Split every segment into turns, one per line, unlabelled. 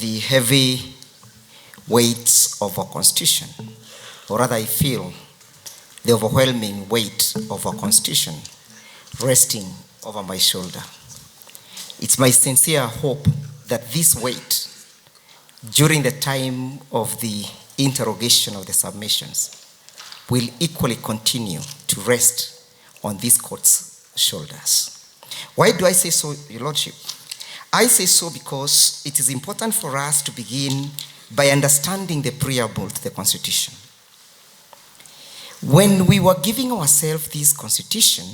the heavy weight of our Constitution, or rather I feel the overwhelming weight of our Constitution resting over my shoulder. It's my sincere hope that this weight, during the time of the interrogation of the submissions, will equally continue to rest on this court's shoulders. Why do I say so, Your Lordship? I say so because it is important for us to begin by understanding the preamble to the Constitution. When we were giving ourselves this Constitution,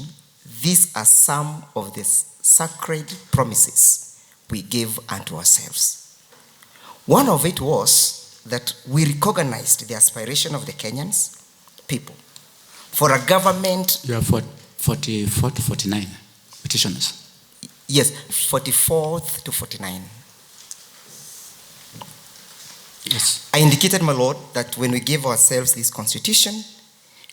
these are some of the sacred promises we gave unto ourselves. One of it was that we recognized the aspiration of the Kenyans people for a government.
You have 44 to 49 petitioners.
Yes, 44th to 49.
Yes.
I indicated, my Lord, that when we gave ourselves this Constitution,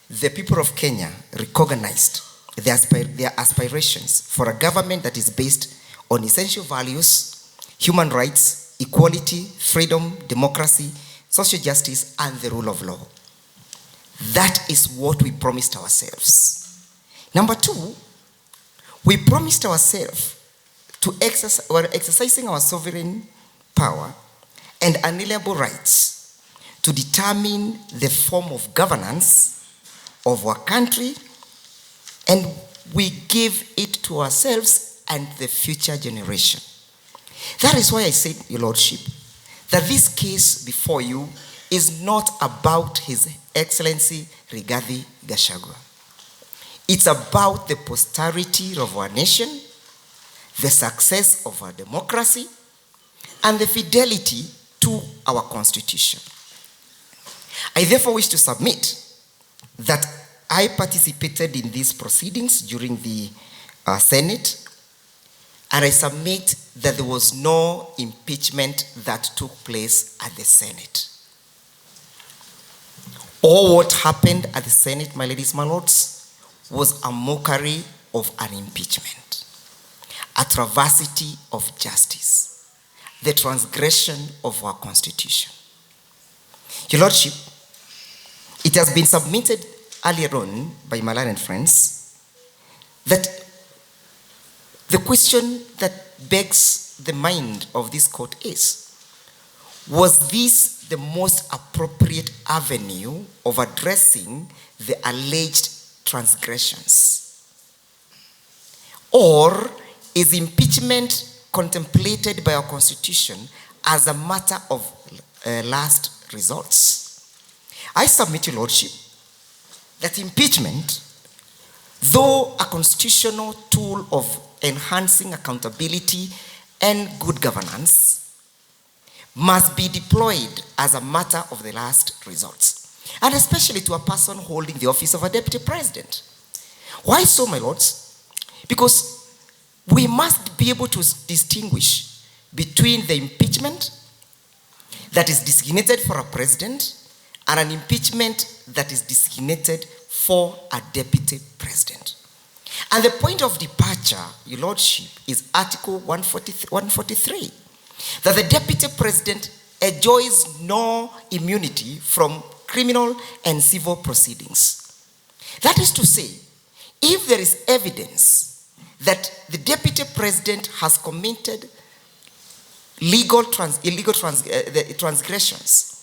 the people of Kenya recognized their aspirations for a government that is based on essential values, human rights, equality, freedom, democracy, social justice, and the rule of law. That is what we promised ourselves. Number two, we promised ourselves to exercising our sovereign power and unalienable rights to determine the form of governance of our country, and we give it to ourselves and the future generation. That is why I said, Your Lordship, that this case before you is not about His Excellency Rigathi Gachagua. It's about the posterity of our nation, the success of our democracy, and the fidelity to our Constitution. I therefore wish to submit that I participated in these proceedings during the Senate, and I submit that there was no impeachment that took place at the Senate. All what happened at the Senate, my ladies, my lords, was a mockery of an impeachment, a travesty of justice, the transgression of our Constitution. Your Lordship, it has been submitted earlier on by my learned friends that the question that begs the mind of this court is, was this the most appropriate avenue of addressing the alleged transgressions? Or is impeachment contemplated by our Constitution as a matter of last resorts? I submit, Your Lordship, that impeachment, though a constitutional tool of enhancing accountability and good governance, must be deployed as a matter of the last resorts, and especially to a person holding the office of a deputy president. Why so, my lords? Because we must be able to distinguish between the impeachment that is designated for a president and an impeachment that is designated for a deputy president. And the point of departure, Your Lordship, is Article 143, that the deputy president enjoys no immunity from criminal and civil proceedings. That is to say, if there is evidence that the deputy president has committed illegal transgressions,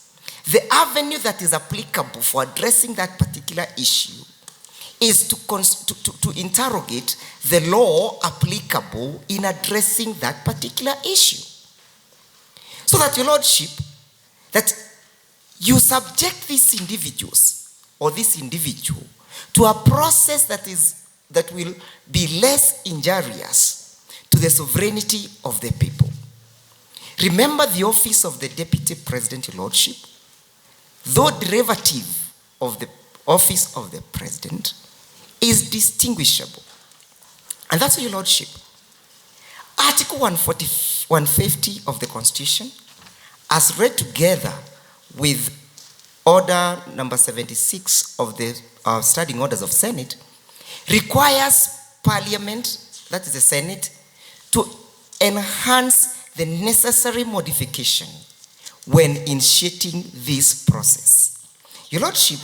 the avenue that is applicable for addressing that particular issue is to interrogate the law applicable in addressing that particular issue. So that, Your Lordship, that you subject these individuals or this individual to a process that will be less injurious to the sovereignty of the people. Remember, the office of the Deputy President, Your Lordship, though derivative of the office of the President, is distinguishable. And that's, Your Lordship, Article 150 of the Constitution, as read together with Order number 76 of the Standing Orders of Senate, requires Parliament, that is the Senate, to enhance the necessary modification when initiating this process. Your Lordship,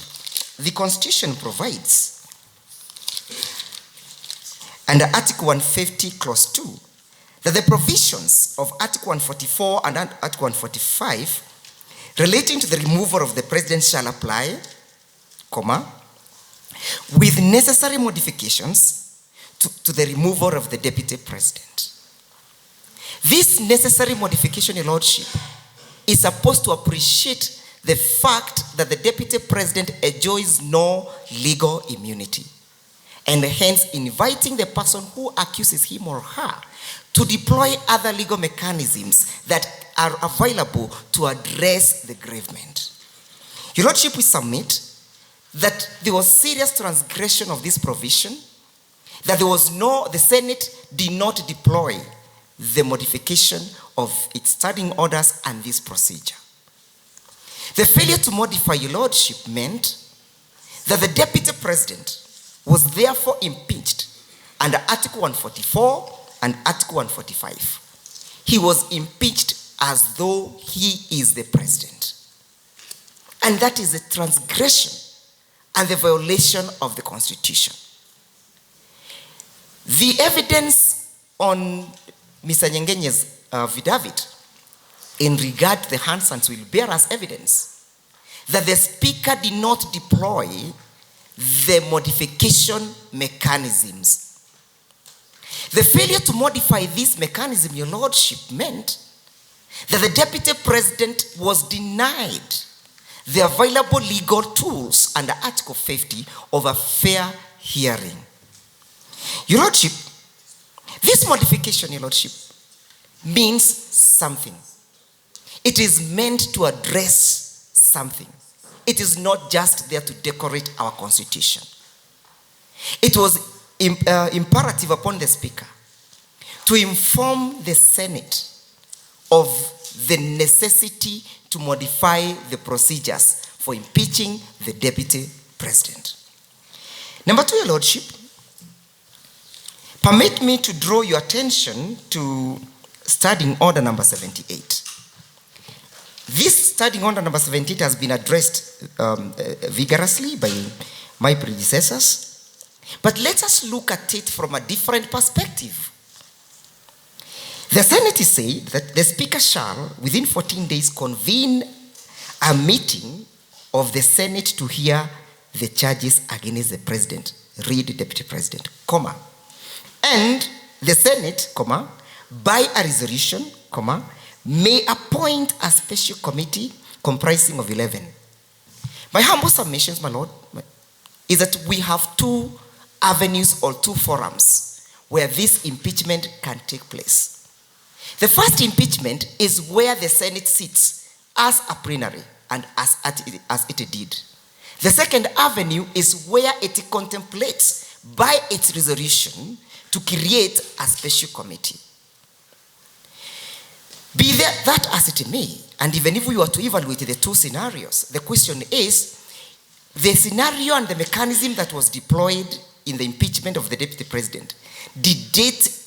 the Constitution provides, under Article 150, Clause 2, that the provisions of Article 144 and Article 145 relating to the removal of the President shall apply, with necessary modifications to the removal of the Deputy President. This necessary modification, Your Lordship, is supposed to appreciate the fact that the Deputy President enjoys no legal immunity, and hence inviting the person who accuses him or her to deploy other legal mechanisms that are available to address the aggrievement. Your Lordship, we submit that there was serious transgression of this provision, that the Senate did not deploy the modification of its standing orders and this procedure. The failure to modify, Your Lordship, meant that the Deputy President was therefore impeached under Article 144 and Article 145. He was impeached as though he is the President. And that is a transgression and the violation of the Constitution. The evidence on Mr. Nyengenye's affidavit in regard to the Hansons will bear as evidence that the Speaker did not deploy the modification mechanisms. The failure to modify this mechanism, Your Lordship, meant that the Deputy President was denied the available legal tools under Article 50 of a fair hearing. Your Lordship, this modification, Your Lordship, means something. It is meant to address something. It is not just there to decorate our Constitution. It was imperative upon the Speaker to inform the Senate of the necessity to modify the procedures for impeaching the Deputy President. Number two, Your Lordship, permit me to draw your attention to Standing Order number 78. This Standing Order number 78 has been addressed vigorously by my predecessors, but let us look at it from a different perspective. The Senate is said that the Speaker shall, within 14 days, convene a meeting of the Senate to hear the charges against the President, read Deputy President, and the Senate, by a resolution, may appoint a special committee comprising of 11. My humble submissions, my Lord, is that we have two avenues or two forums where this impeachment can take place. The first impeachment is where the Senate sits as a plenary and as it did. The second avenue is where it contemplates by its resolution to create a special committee. Be that as it may, and even if we were to evaluate the two scenarios, the question is, the scenario and the mechanism that was deployed in the impeachment of the Deputy President, did it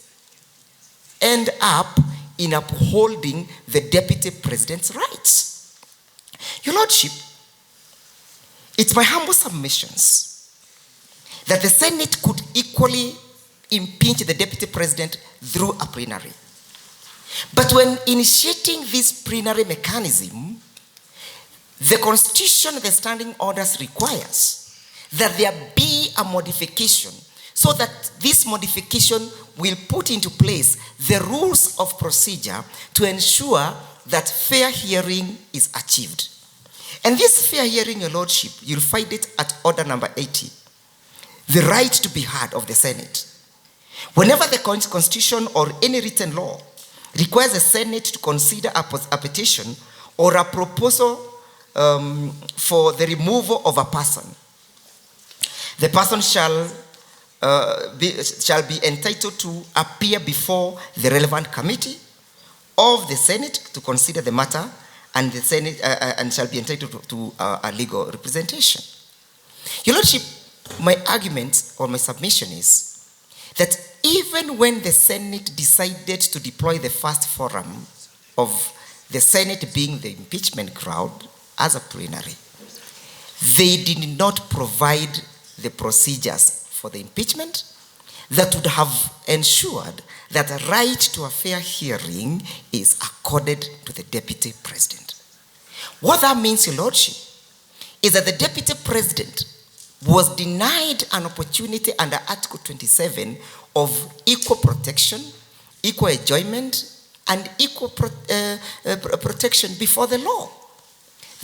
end up in upholding the Deputy President's rights? Your Lordship, it's my humble submissions that the Senate could equally impeach the Deputy President through a plenary. But when initiating this plenary mechanism, the Constitution, the standing orders requires that there be a modification so that this modification will put into place the rules of procedure to ensure that fair hearing is achieved. And this fair hearing, Your Lordship, you'll find it at order number 80, the right to be heard of the Senate. Whenever the Constitution or any written law requires the Senate to consider a petition or a proposal for the removal of a person, the person shall be entitled to appear before the relevant committee of the Senate to consider the matter, and the Senate and shall be entitled to a legal representation. Your Lordship, my argument or my submission is that even when the Senate decided to deploy the first forum of the Senate being the impeachment crowd as a plenary, they did not provide the procedures for the impeachment that would have ensured that a right to a fair hearing is accorded to the Deputy President. What that means, Your Lordship, is that the Deputy President was denied an opportunity under Article 27 of equal protection, equal enjoyment, and equal protection before the law.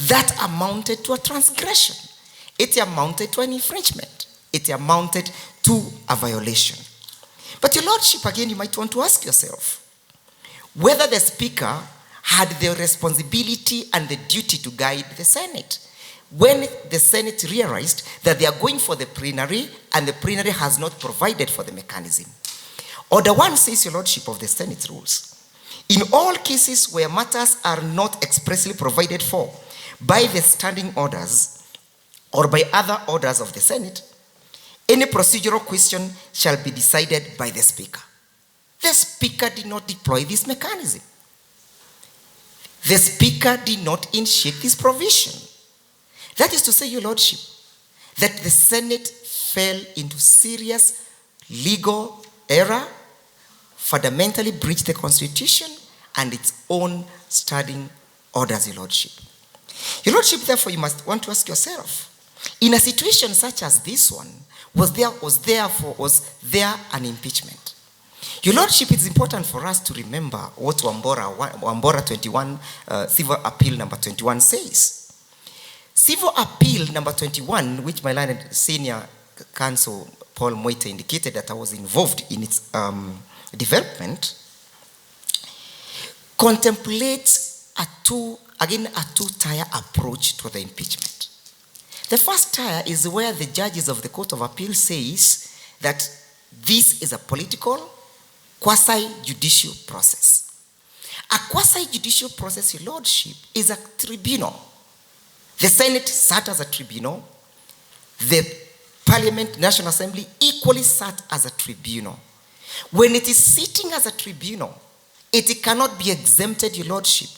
That amounted to a transgression. It amounted to an infringement. It amounted to a violation. But Your Lordship, again, you might want to ask yourself whether the Speaker had the responsibility and the duty to guide the Senate when the Senate realized that they are going for the plenary and the plenary has not provided for the mechanism. Order 1 says, Your Lordship, of the Senate rules, in all cases where matters are not expressly provided for by the standing orders or by other orders of the Senate, any procedural question shall be decided by the Speaker. The Speaker did not deploy this mechanism. The Speaker did not initiate this provision. That is to say, Your Lordship, that the Senate fell into serious legal error, fundamentally breached the Constitution and its own standing orders, Your Lordship. Your Lordship, therefore, you must want to ask yourself, in a situation such as this one, was there an impeachment? Your Lordship, it's important for us to remember what Wambora 21, Civil Appeal number 21 says. Civil Appeal number 21, which my learned senior counsel Paul Moita indicated that I was involved in its development, contemplates a two-tier approach to the impeachment. The first tier is where the judges of the Court of Appeal says that this is a political, quasi-judicial process. A quasi-judicial process, Your Lordship, is a tribunal. The Senate sat as a tribunal. The Parliament, National Assembly, equally sat as a tribunal. When it is sitting as a tribunal, it cannot be exempted, Your Lordship,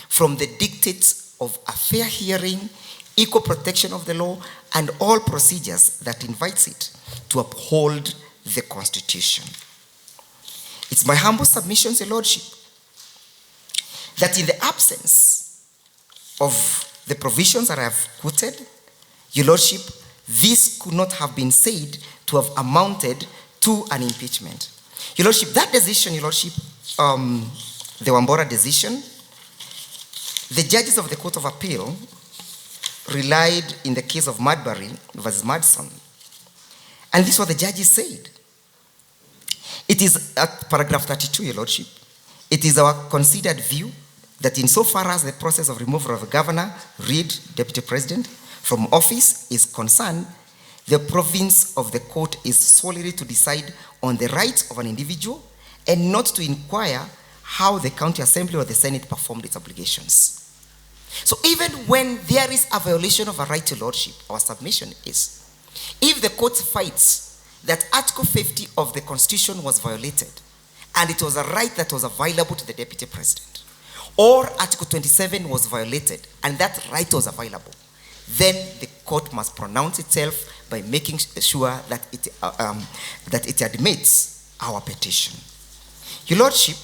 from the dictates of a fair hearing, equal protection of the law, and all procedures that invites it to uphold the Constitution. It's my humble submission, Your Lordship, that in the absence of the provisions that I have quoted, Your Lordship, this could not have been said to have amounted to an impeachment. Your Lordship, that decision, Your Lordship, the Wambora decision, the judges of the Court of Appeal relied in the case of Madbury versus Madson. And this is what the judges said. It is at paragraph 32, Your Lordship. It is our considered view that insofar as the process of removal of a governor, read Deputy President, from office is concerned, the province of the court is solely to decide on the rights of an individual and not to inquire how the county assembly or the Senate performed its obligations. So even when there is a violation of a right to lordship, our submission is, if the court finds that Article 50 of the Constitution was violated, and it was a right that was available to the Deputy President, or Article 27 was violated, and that right was available, then the court must pronounce itself by making sure that it admits our petition. Your Lordship,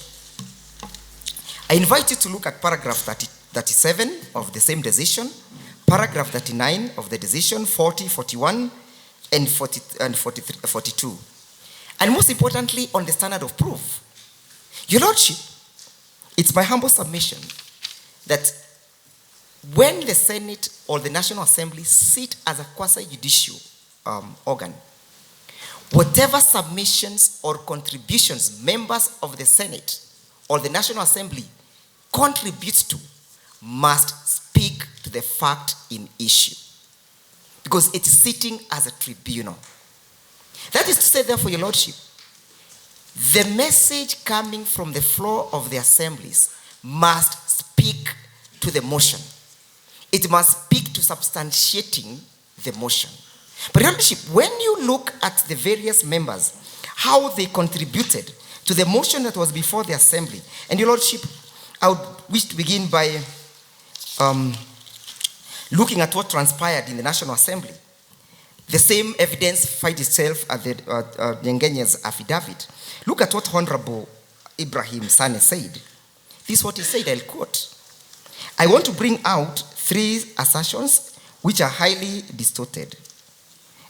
I invite you to look at paragraph 37 of the same decision, paragraph 39 of the decision, 40, 41, and 42. And most importantly, on the standard of proof. Your Lordship, it's my humble submission that when the Senate or the National Assembly sit as a quasi-judicial organ, whatever submissions or contributions members of the Senate or the National Assembly contribute to must speak to the fact in issue, because it's sitting as a tribunal. That is to say, therefore, Your Lordship, the message coming from the floor of the assemblies must speak to the motion. It must speak to substantiating the motion. But Your Lordship, when you look at the various members, how they contributed to the motion that was before the assembly, and Your Lordship, I would wish to begin by looking at what transpired in the National Assembly. The same evidence finds itself at the Nyengenye's affidavit. Look at what Honorable Ibrahim Sane said. This is what he said, I'll quote. I want to bring out 3 assertions which are highly distorted,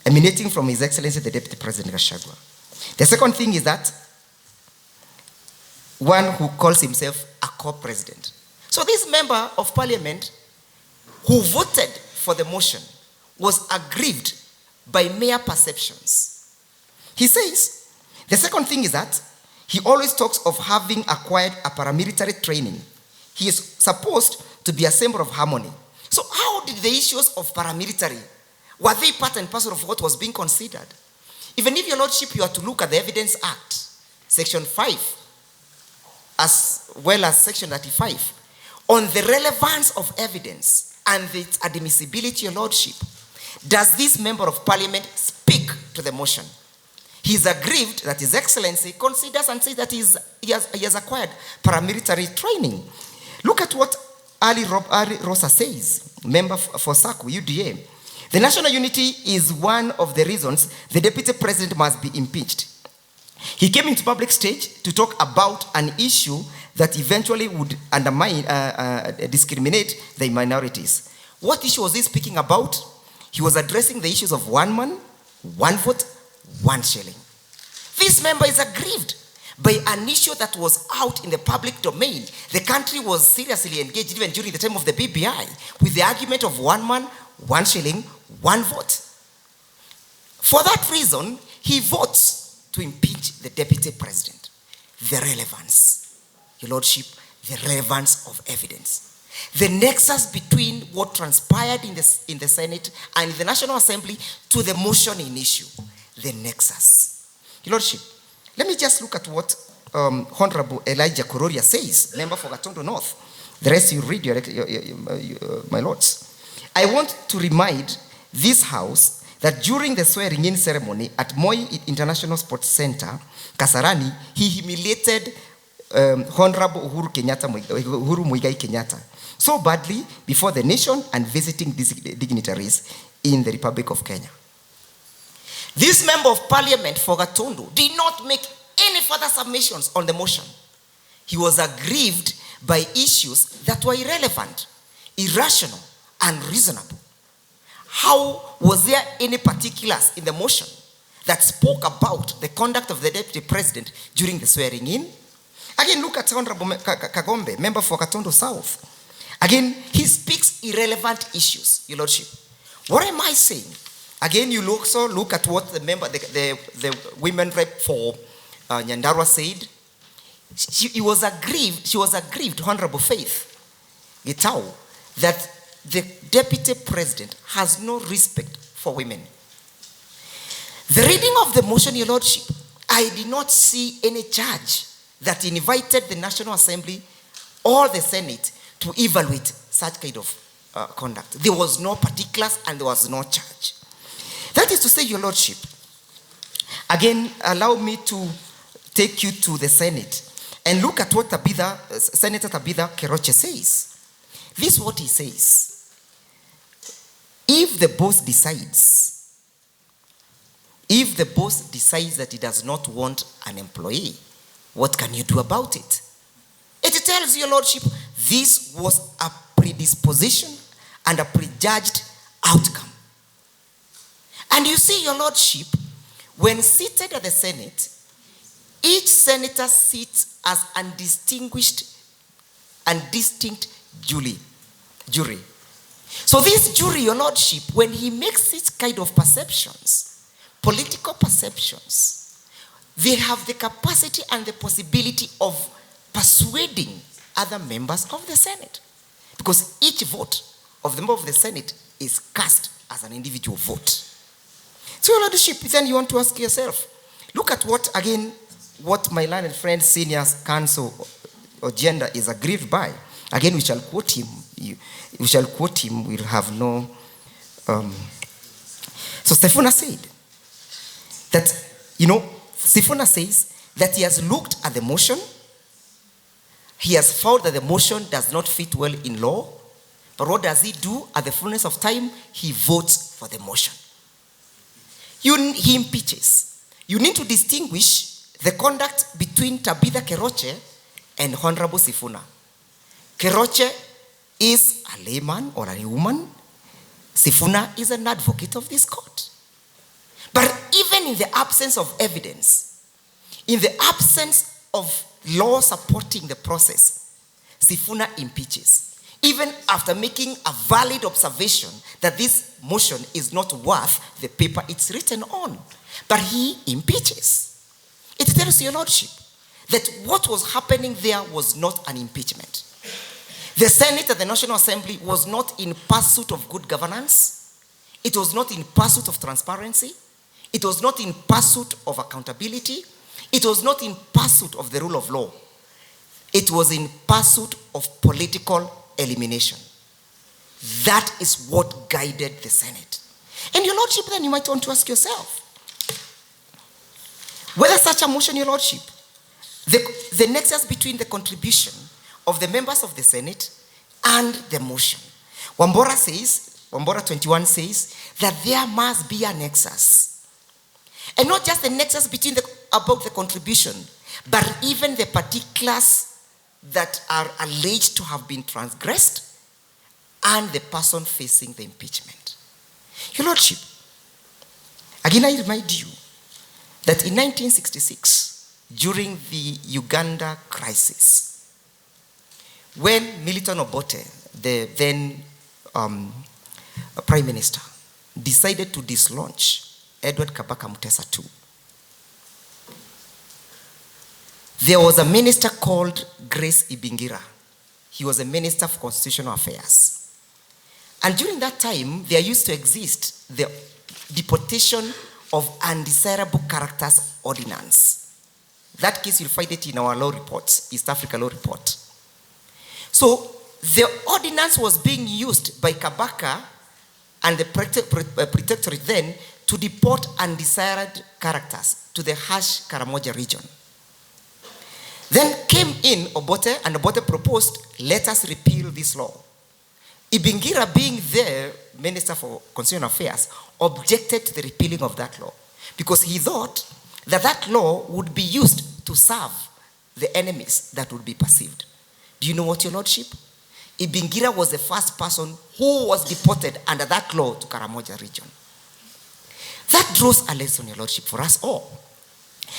emanating from His Excellency the Deputy President Gachagua. The second thing is that one who calls himself a co-president. So this member of parliament who voted for the motion was aggrieved by mere perceptions. He says, the second thing is that he always talks of having acquired a paramilitary training. He is supposed to be a symbol of harmony. So how did the issues of paramilitary, were they part and parcel of what was being considered? Even if, Your Lordship, you are to look at the Evidence Act, Section 5, as well as Section 35, on the relevance of evidence and its admissibility, Your Lordship, does this member of parliament speak to the motion? He is aggrieved that His Excellency considers and says that he has acquired paramilitary training. Look at what Ali Rosa says, member for SACU, UDA. The national unity is one of the reasons the Deputy President must be impeached. He came into public stage to talk about an issue that eventually would undermine, discriminate the minorities. What issue was he speaking about? He was addressing the issues of 1 man, 1 vote, 1 shilling. This member is aggrieved by an issue that was out in the public domain. The country was seriously engaged even during the time of the BBI with the argument of 1 man, 1 shilling, 1 vote. For that reason, he votes to impeach the Deputy President. The relevance, Your Lordship, the relevance of evidence. The nexus between what transpired in the Senate and in the National Assembly to the motion in issue. The nexus. Your Lordship, let me just look at what Honorable Elijah Kuroria says, member for Gatondo North. The rest you read, my lords. I want to remind this House that during the swearing-in ceremony at Moi International Sports Center, Kasarani, he humiliated Honorable Uhuru Muigai Kenyatta so badly before the nation and visiting dignitaries in the Republic of Kenya. This member of parliament for Gatondo did not make any further submissions on the motion. He was aggrieved by issues that were irrelevant, irrational, unreasonable. How was there any particulars in the motion that spoke about the conduct of the Deputy President during the swearing in? Again, look at Honorable Kagombe, member for Gatondo South. Again, he speaks irrelevant issues, Your Lordship. What am I saying? Again, you also look at what the member, the women rep for Nyandarua said. She was aggrieved, Honorable Faith Gitau, that the Deputy President has no respect for women. The reading of the motion, Your Lordship, I did not see any charge that invited the National Assembly or the Senate to evaluate such kind of conduct. There was no particulars and there was no charge. That is to say, Your Lordship, again, allow me to take you to the Senate and look at what Senator Tabitha Keroche says. This is what he says. If the boss decides that he does not want an employee, what can you do about it? It tells Your Lordship, this was a predisposition and a prejudged outcome. And you see, Your Lordship, when seated at the Senate, each senator sits as undistinguished and distinct jury. So this jury, Your Lordship, when he makes this kind of perceptions, political perceptions, they have the capacity and the possibility of persuading other members of the Senate. Because each vote of the member of the Senate is cast as an individual vote. So, Your Lordship, then you want to ask yourself, look at what my learned friend, senior counsel or gender is aggrieved by. Again, we shall quote him. We'll have no... So Sifuna said that, Sifuna says that he has looked at the motion, he has found that the motion does not fit well in law, but what does he do? At the fullness of time, he votes for the motion. He impeaches. You need to distinguish the conduct between Tabitha Keroche and Honorable Sifuna. Keroche is a layman or a woman. Sifuna is an advocate of this court. But even in the absence of evidence, in the absence of law supporting the process, Sifuna impeaches. Even after making a valid observation that this motion is not worth the paper it's written on. But he impeaches. It tells your lordship that what was happening there was not an impeachment. The Senate and the National Assembly was not in pursuit of good governance. It was not in pursuit of transparency. It was not in pursuit of accountability. It was not in pursuit of the rule of law. It was in pursuit of political elimination. That is what guided the Senate. And your lordship, then you might want to ask yourself, whether such a motion, your lordship, the nexus between the contribution of the members of the Senate and the motion. Wambora 21 says that there must be a nexus. And not just the nexus between about the contribution, but even the particulars that are alleged to have been transgressed and the person facing the impeachment. Your lordship, again I remind you that in 1966, during the Uganda crisis, when Milton Obote, the then Prime Minister, decided to dislodge Edward Kabaka Mutesa II, there was a minister called Grace Ibingira. He was a minister for constitutional affairs. And during that time, there used to exist the deportation of undesirable characters ordinance. That case, you'll find it in our law reports, East Africa law report. So the ordinance was being used by Kabaka and the protectorate then to deport undesired characters to the harsh Karamoja region. Then came in Obote, and Obote proposed, let us repeal this law. Ibingira, being the Minister for Constitutional Affairs, objected to the repealing of that law because he thought that that law would be used to serve the enemies that would be perceived. Do you know what, your lordship? Ibingira was the first person who was deported under that law to Karamoja region. That draws a lesson, your lordship, for us all.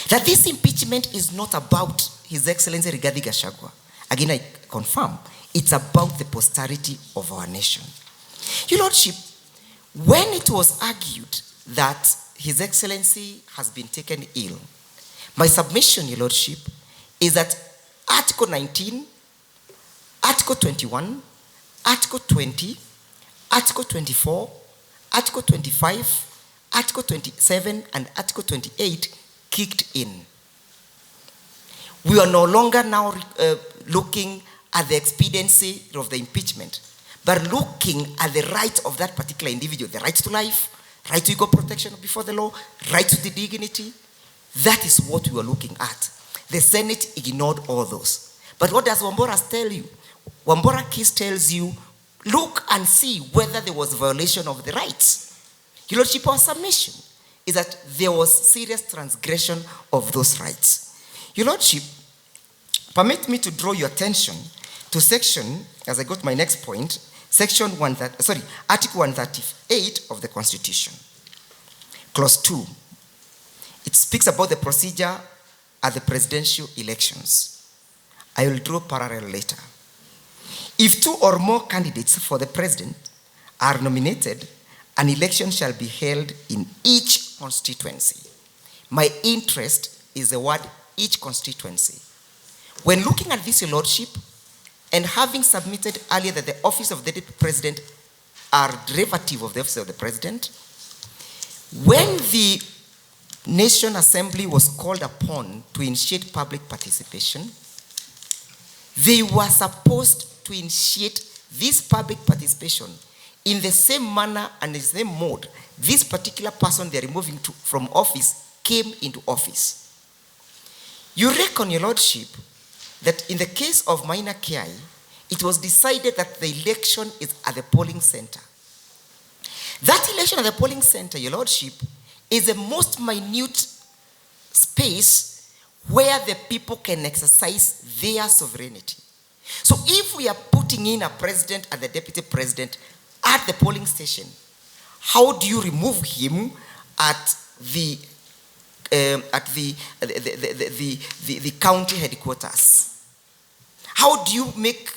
That this impeachment is not about His Excellency Rigathi Gachagua. Again, I confirm, it's about the posterity of our nation. Your lordship, when it was argued that His Excellency has been taken ill, my submission, your lordship, is that Article 19, Article 21, Article 20, Article 24, Article 25, Article 27, and Article 28 kicked in. We are no longer now looking at the expediency of the impeachment, but looking at the right of that particular individual, the right to life, right to equal protection before the law, right to the dignity. That is what we are looking at. The Senate ignored all those. But what does Wambora tell you? Wambora case tells you, look and see whether there was violation of the rights. Your lordship, our submission is that there was serious transgression of those rights. Your lordship, permit me to draw your attention to section, as I go to my next point, Article 138 of the Constitution. Clause 2. It speaks about the procedure at the presidential elections. I will draw parallel later. If two or more candidates for the president are nominated, an election shall be held in each constituency. My interest is the word each constituency. When looking at this, your lordship, and having submitted earlier that the office of the Deputy President are derivative of the office of the President, when the Nation Assembly was called upon to initiate public participation, they were supposed to initiate this public participation in the same manner and the same mode this particular person they're removing from office came into office. You reckon, your lordship, that in the case of Maina Kiai, it was decided that the election is at the polling center. That election at the polling center, Your Lordship, is the most minute space where the people can exercise their sovereignty. So if we are putting in a president and the deputy president at the polling station, how do you remove him at the county headquarters? How do you make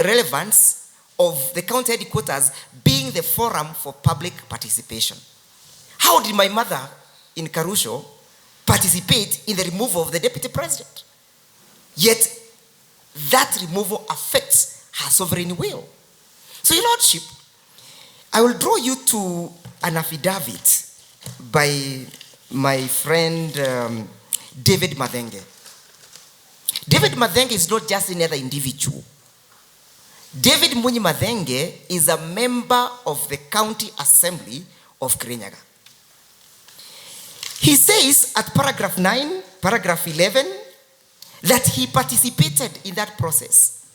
relevance of the county headquarters being the forum for public participation? How did my mother in Karusho participate in the removal of the deputy president? Yet that removal affects her sovereign will. So, Your Lordship, I will draw you to an affidavit by my friend David Madenge. David Madenge is not just another individual. David Munyi Madenge is a member of the County Assembly of Kirinyaga. He says at paragraph 9, paragraph 11, that he participated in that process.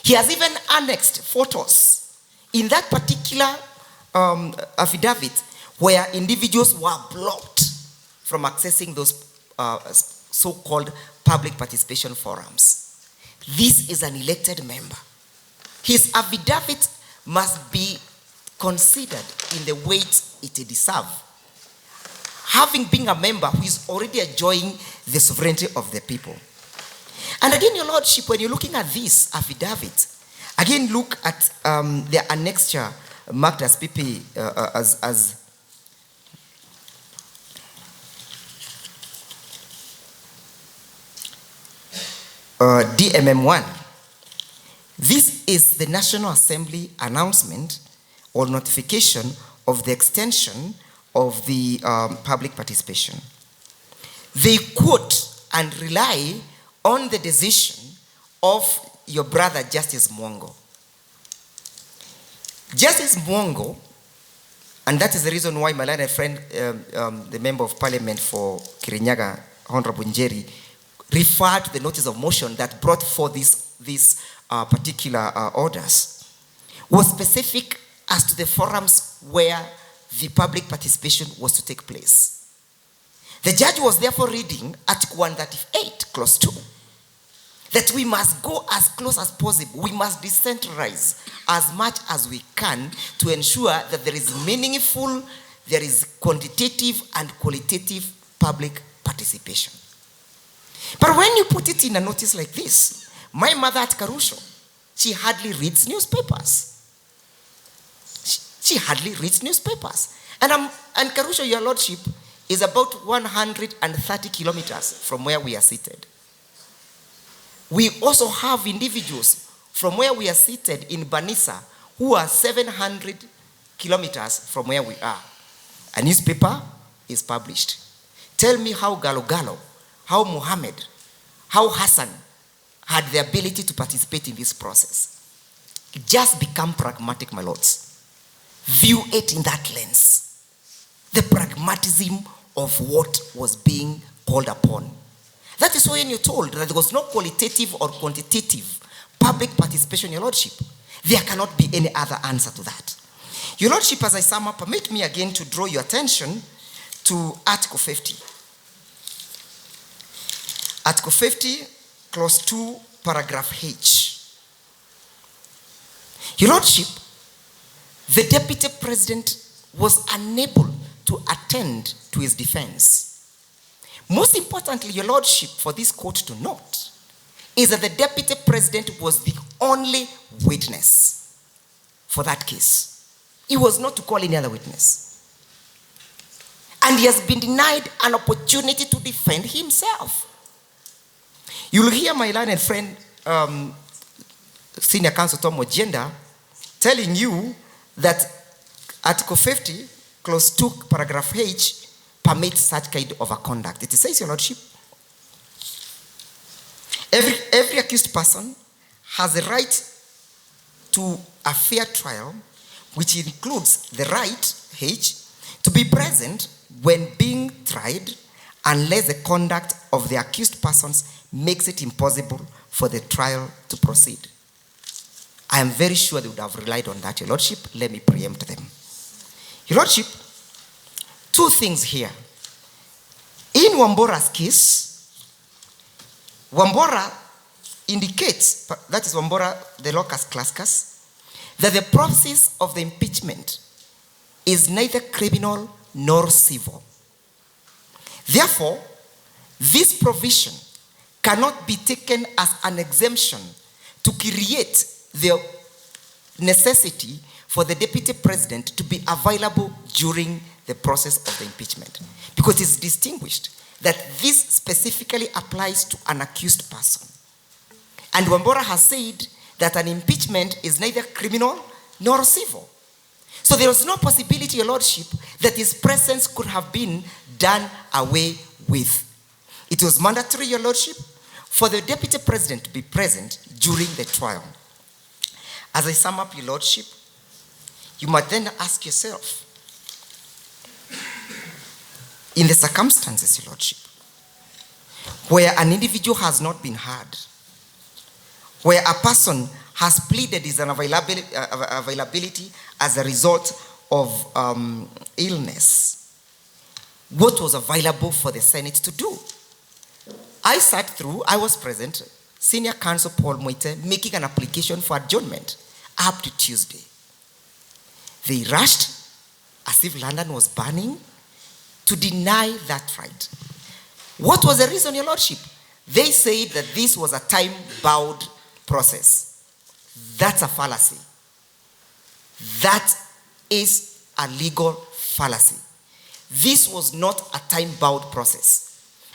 He has even annexed photos in that particular affidavit where individuals were blocked from accessing those so-called public participation forums. This is an elected member. His affidavit must be considered in the weight it deserves, having been a member who is already enjoying the sovereignty of the people. And again, Your Lordship, when you're looking at this affidavit, again look at the annexure marked as PP, as DMM1. This is the National Assembly announcement or notification of the extension of the public participation. They quote and rely on the decision of your brother, Justice Mwongo. Justice Mwongo, and that is the reason why my learned friend, the Member of Parliament for Kirinyaga, Honorable Njeri, referred to the notice of motion that brought forth these particular orders, was specific as to the forums where the public participation was to take place. The judge was therefore reading Article 138, Clause 2, that we must go as close as possible. We must decentralize as much as we can to ensure that there is meaningful, there is quantitative and qualitative public participation. But when you put it in a notice like this, my mother at Karusho, she hardly reads newspapers. She hardly reads newspapers. And Karusho, Your Lordship, is about 130 kilometers from where we are seated. We also have individuals from where we are seated in Banisa who are 700 kilometers from where we are. A newspaper is published. Tell me how Galo, how Muhammad, how Hassan had the ability to participate in this process. Just become pragmatic, my lords. View it in that lens. The pragmatism of what was being called upon. That is why when you're told that there was no qualitative or quantitative public participation, Your Lordship, there cannot be any other answer to that. Your Lordship, as I sum up, permit me again to draw your attention to Article 50. Article 50, Clause 2, Paragraph H. Your Lordship, the Deputy President was unable to attend to his defense. Most importantly, Your Lordship, for this court to note, is that the Deputy President was the only witness for that case. He was not to call any other witness. And he has been denied an opportunity to defend himself. You'll hear my learned friend, Senior Counsel Tom Ojenda, telling you that Article 50, Clause 2, Paragraph H, permits such kind of a conduct. It says, Your Lordship, every accused person has a right to a fair trial, which includes the right, H, to be present when being tried, unless the conduct of the accused persons makes it impossible for the trial to proceed. I am very sure they would have relied on that, Your Lordship. Let me preempt them. Your Lordship, two things here. In Wambora's case, Wambora indicates, that is Wambora, the locus classicus, that the process of the impeachment is neither criminal nor civil. Therefore, this provision cannot be taken as an exemption to create the necessity for the Deputy President to be available during the process of the impeachment. Because it's distinguished that this specifically applies to an accused person. And Wambora has said that an impeachment is neither criminal nor civil. So there was no possibility, Your Lordship, that his presence could have been done away with. It was mandatory, Your Lordship, for the Deputy President to be present during the trial. As I sum up, Your Lordship, you might then ask yourself, in the circumstances, Your Lordship, where an individual has not been heard, where a person has pleaded his unavailability as a result of illness, what was available for the Senate to do? I sat through, I was present, Senior Counsel Paul Moite making an application for adjournment up to Tuesday. They rushed as if London was burning to deny that right. What was the reason, Your Lordship? They said that this was a time-bound process. That's a fallacy. That is a legal fallacy. This was not a time-bound process.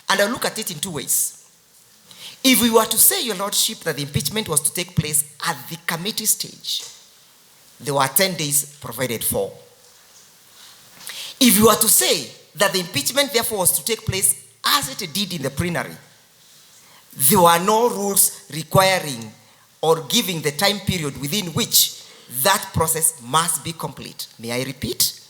And I look at it in two ways. If we were to say, Your Lordship, that the impeachment was to take place at the committee stage, there were 10 days provided for. If we were to say that the impeachment, therefore, was to take place as it did in the plenary, there were no rules requiring or giving the time period within which that process must be complete. May I repeat?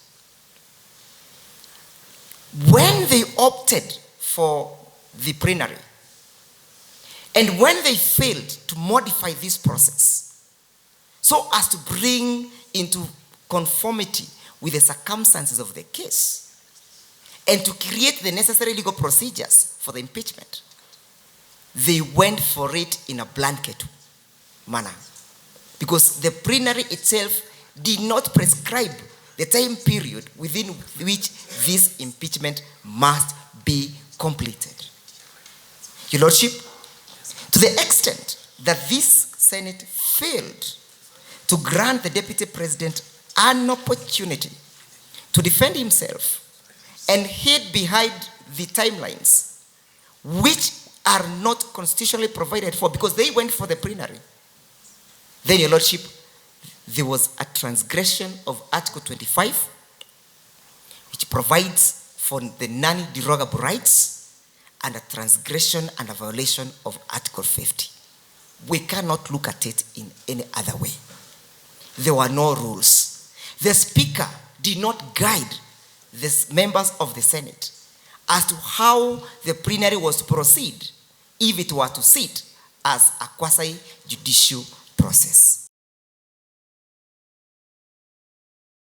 When they opted for the plenary, and when they failed to modify this process so as to bring into conformity with the circumstances of the case and to create the necessary legal procedures for the impeachment, they went for it in a blanket manner. Because the plenary itself did not prescribe the time period within which this impeachment must be completed. Your Lordship, to the extent that this Senate failed to grant the Deputy President an opportunity to defend himself and hid behind the timelines, which are not constitutionally provided for because they went for the plenary, then, Your Lordship, there was a transgression of Article 25, which provides for the non-derogable rights, and a transgression and a violation of Article 50. We cannot look at it in any other way. There were no rules. The Speaker did not guide the members of the Senate as to how the plenary was to proceed if it were to sit as a quasi-judicial process.